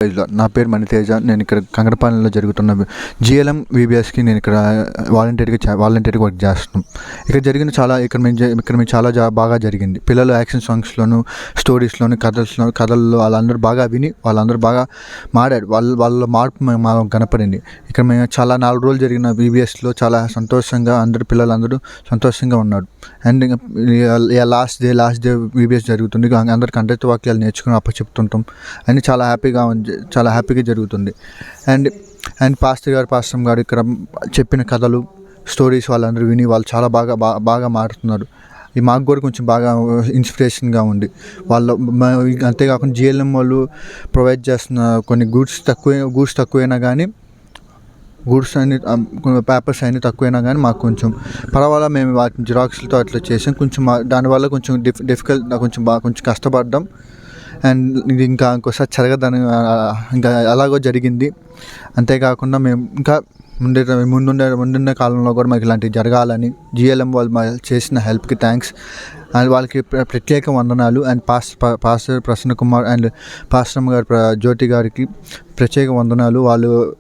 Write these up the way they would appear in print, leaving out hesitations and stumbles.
నా పేరు మణితేజ. నేను ఇక్కడ కంగడపాలెంలో జరుగుతున్న జిఎల్ఎం విబిఎస్కి నేను ఇక్కడ వాలంటీర్గా వర్క్ చేస్తున్నాం. ఇక్కడ జరిగిన ఇక్కడ మేము చాలా బాగా జరిగింది. పిల్లలు యాక్షన్ సాంగ్స్లోను, స్టోరీస్లోను, కథల్లో వాళ్ళందరూ బాగా విని వాళ్ళందరూ బాగా మాడారు. వాళ్ళ మార్పు మాకు కనపడింది. ఇక్కడ మేము చాలా 4 రోజులు జరిగిన విబిఎస్లో చాలా సంతోషంగా పిల్లలందరూ సంతోషంగా ఉన్నారు. అండ్ లాస్ట్ డే విబిఎస్ జరుగుతుంది. అందరికి కంటెంట్ వాక్యాలు నేర్చుకుని అప్పచెప్తుంటాం అని చాలా హ్యాపీగా జరుగుతుంది. అండ్ పాస్టర్ గారు ఇక్కడ చెప్పిన కథలు, స్టోరీస్ వాళ్ళందరూ విని వాళ్ళు చాలా బాగా మారుతున్నారు. ఇది మాకు కూడా కొంచెం బాగా ఇన్స్పిరేషన్గా ఉంది. అంతేకాకుండా జిఎల్ఎం వాళ్ళు ప్రొవైడ్ చేస్తున్న కొన్ని గూడ్స్ తక్కువైనా కానీ పేపర్స్ అన్నీ తక్కువైనా కానీ మాకు కొంచెం పర్వాలేదు. మేము వాటిని జిరాక్స్లతో అట్లా చేసాం. కొంచెం దానివల్ల కొంచెం డిఫికల్ట్ కొంచెం కష్టపడ్డాం. అండ్ ఇది ఇంకోసారి జరగదని ఇంకా అలాగో జరిగింది. అంతేకాకుండా మేము ఇంకా ముందున్న కాలంలో కూడా మాకు ఇలాంటివి జరగాలని జిఎల్ఎం వాళ్ళు మాకు చేసిన హెల్ప్కి థ్యాంక్స్. అండ్ వాళ్ళకి ప్రత్యేక వందనాలు. And pastor Prasanna Kumar and pastor గారు జ్యోతి గారికి ప్రత్యేక వందనాలు.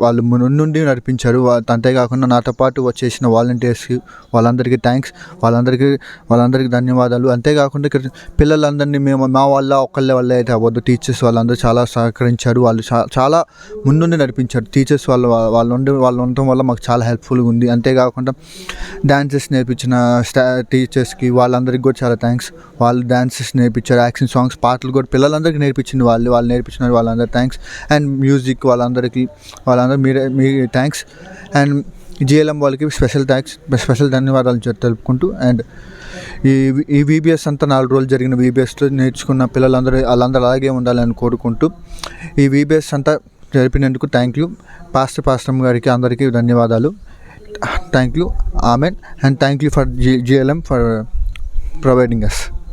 వాళ్ళు నుండి నడిపించారు. అంతేకాకుండా నాతో పాటు వచ్చేసిన వాలంటీర్స్కి వాళ్ళందరికీ థ్యాంక్స్. వాళ్ళందరికీ ధన్యవాదాలు. అంతేకాకుండా ఇక్కడ పిల్లలందరినీ మా ఒక్కళ్ళ వల్ల అయితే అవ్వద్దు. టీచర్స్ వాళ్ళందరూ చాలా సహకరించారు. వాళ్ళు చాలా ముందుండి నడిపించారు. టీచర్స్ వాళ్ళు ఉండటం వల్ల మాకు చాలా హెల్ప్ఫుల్గా ఉంది. అంతేకాకుండా డాన్సెస్ నేర్పించిన టీచర్స్కి వాళ్ళందరికీ కూడా చాలా థ్యాంక్స్. వాళ్ళు డాన్సెస్ నేర్పించారు, యాక్షన్ సాంగ్స్, పాటలు కూడా పిల్లలందరికీ నేర్పించింది వాళ్ళు నేర్పించినారు. వాళ్ళందరూ థ్యాంక్స్. అండ్ మ్యూజిక్ వాళ్ళందరూ మీ థ్యాంక్స్. అండ్ జిఎల్ఎం వాళ్ళకి స్పెషల్ ధన్యవాదాలు తెలుపుకుంటూ, అండ్ ఈ విబిఎస్ అంతా 4 రోజులు జరిగిన విబిఎస్లో నేర్చుకున్న వాళ్ళందరూ అలాగే ఉండాలని కోరుకుంటూ ఈ విబిఎస్ అంతా జరిపినందుకు థ్యాంక్ యూ. పాస్టర్ గారికి అందరికీ ధన్యవాదాలు. Thank you. Amen. And thank you for GLM for providing us.